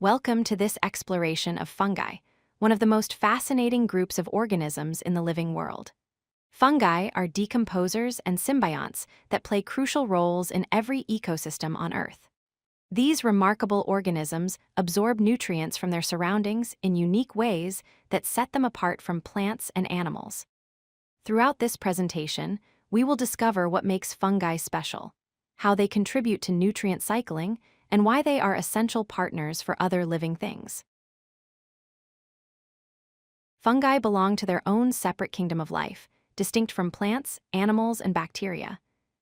Welcome to this exploration of fungi, one of the most fascinating groups of organisms in the living world. Fungi are decomposers and symbionts that play crucial roles in every ecosystem on Earth. These remarkable organisms absorb nutrients from their surroundings in unique ways that set them apart from plants and animals. Throughout this presentation, we will discover what makes fungi special, how they contribute to nutrient cycling, and why they are essential partners for other living things. Fungi belong to their own separate kingdom of life, distinct from plants, animals, and bacteria.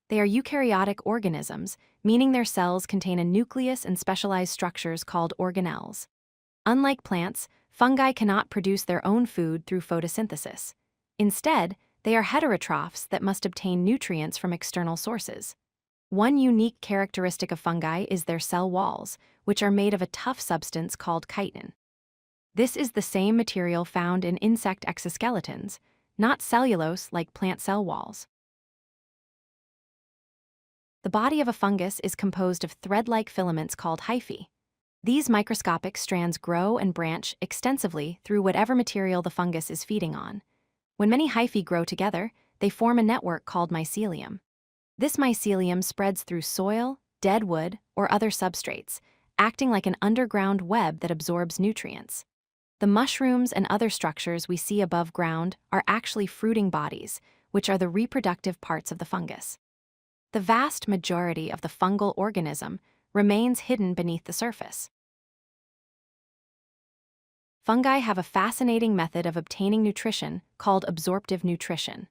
They are eukaryotic organisms, meaning their cells contain a nucleus and specialized structures called organelles. Unlike plants, fungi cannot produce their own food through photosynthesis. Instead, they are heterotrophs that must obtain nutrients from external sources. One unique characteristic of fungi is their cell walls, which are made of a tough substance called chitin. This is the same material found in insect exoskeletons, not cellulose like plant cell walls. The body of a fungus is composed of thread-like filaments called hyphae. These microscopic strands grow and branch extensively through whatever material the fungus is feeding on. When many hyphae grow together, they form a network called mycelium. This mycelium spreads through soil, dead wood, or other substrates, acting like an underground web that absorbs nutrients. The mushrooms and other structures we see above ground are actually fruiting bodies, which are the reproductive parts of the fungus. The vast majority of the fungal organism remains hidden beneath the surface. Fungi have a fascinating method of obtaining nutrition called absorptive nutrition.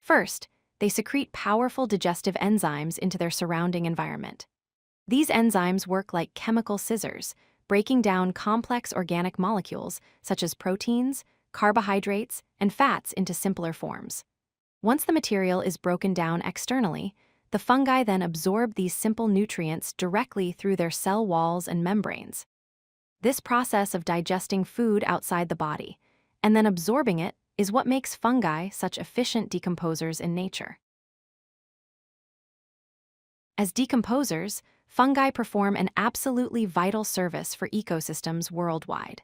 First, they secrete powerful digestive enzymes into their surrounding environment. These enzymes work like chemical scissors, breaking down complex organic molecules such as proteins, carbohydrates, and fats into simpler forms. Once the material is broken down externally, the fungi then absorb these simple nutrients directly through their cell walls and membranes. This process of digesting food outside the body and then absorbing it is what makes fungi such efficient decomposers in nature. As decomposers, fungi perform an absolutely vital service for ecosystems worldwide.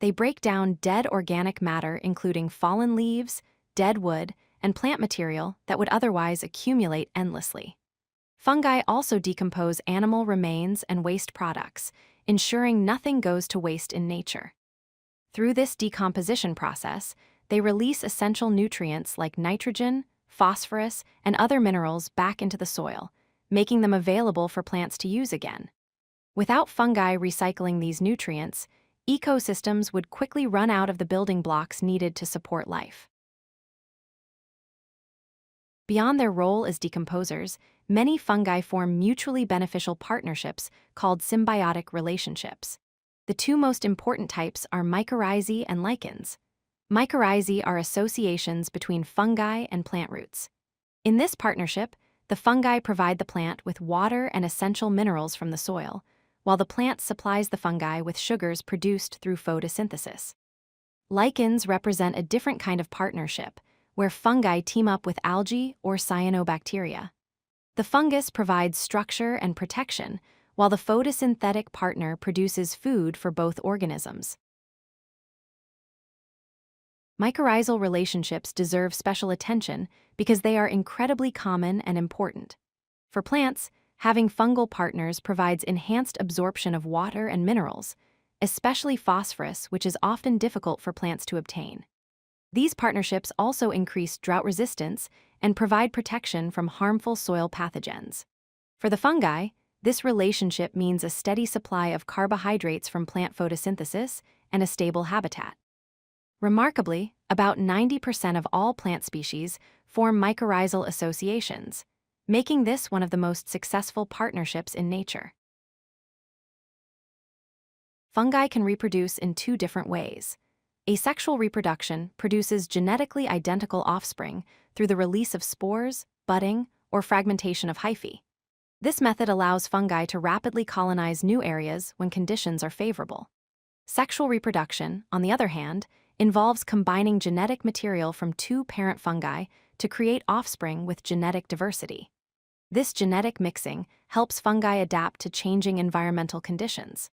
They break down dead organic matter, including fallen leaves, dead wood, and plant material that would otherwise accumulate endlessly. Fungi also decompose animal remains and waste products, ensuring nothing goes to waste in nature. Through this decomposition process, they release essential nutrients like nitrogen, phosphorus, and other minerals back into the soil, making them available for plants to use again. Without fungi recycling these nutrients, ecosystems would quickly run out of the building blocks needed to support life. Beyond their role as decomposers, many fungi form mutually beneficial partnerships called symbiotic relationships. The two most important types are mycorrhizae and lichens. Mycorrhizae are associations between fungi and plant roots. In this partnership, the fungi provide the plant with water and essential minerals from the soil, while the plant supplies the fungi with sugars produced through photosynthesis. Lichens represent a different kind of partnership, where fungi team up with algae or cyanobacteria. The fungus provides structure and protection, while the photosynthetic partner produces food for both organisms. Mycorrhizal relationships deserve special attention because they are incredibly common and important. For plants, having fungal partners provides enhanced absorption of water and minerals, especially phosphorus, which is often difficult for plants to obtain. These partnerships also increase drought resistance and provide protection from harmful soil pathogens. For the fungi, this relationship means a steady supply of carbohydrates from plant photosynthesis and a stable habitat. Remarkably, about 90% of all plant species form mycorrhizal associations, making this one of the most successful partnerships in nature. Fungi can reproduce in two different ways. Asexual reproduction produces genetically identical offspring through the release of spores, budding, or fragmentation of hyphae. This method allows fungi to rapidly colonize new areas when conditions are favorable. Sexual reproduction, on the other hand, involves combining genetic material from two parent fungi to create offspring with genetic diversity. This genetic mixing helps fungi adapt to changing environmental conditions.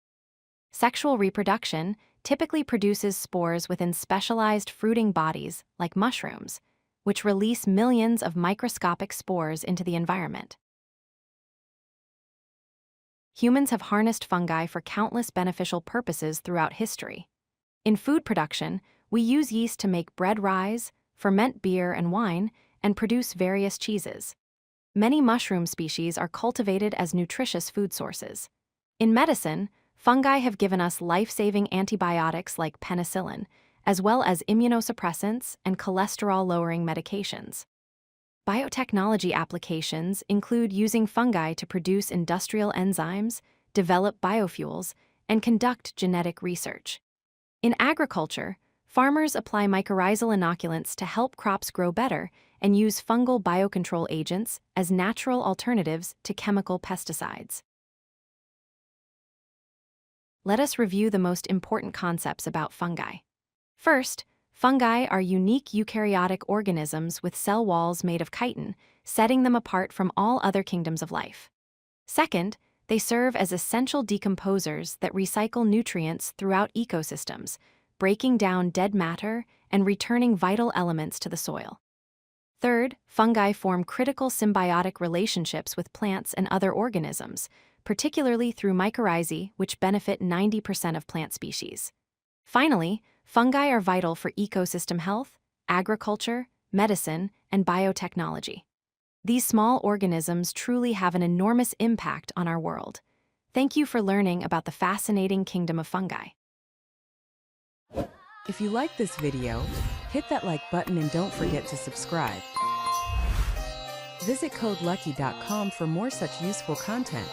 Sexual reproduction typically produces spores within specialized fruiting bodies, like mushrooms, which release millions of microscopic spores into the environment. Humans have harnessed fungi for countless beneficial purposes throughout history. In food production, we use yeast to make bread rise, ferment beer and wine, and produce various cheeses. Many mushroom species are cultivated as nutritious food sources. In medicine, fungi have given us life-saving antibiotics like penicillin, as well as immunosuppressants and cholesterol-lowering medications. Biotechnology applications include using fungi to produce industrial enzymes, develop biofuels, and conduct genetic research. In agriculture, farmers apply mycorrhizal inoculants to help crops grow better and use fungal biocontrol agents as natural alternatives to chemical pesticides. Let us review the most important concepts about fungi. First, fungi are unique eukaryotic organisms with cell walls made of chitin, setting them apart from all other kingdoms of life. Second, they serve as essential decomposers that recycle nutrients throughout ecosystems, breaking down dead matter and returning vital elements to the soil. Third, fungi form critical symbiotic relationships with plants and other organisms, particularly through mycorrhizae, which benefit 90% of plant species. Finally, fungi are vital for ecosystem health, agriculture, medicine, and biotechnology. These small organisms truly have an enormous impact on our world. Thank you for learning about the fascinating kingdom of fungi. If you like this video, hit that like button and don't forget to subscribe. Visit codelucky.com for more such useful content.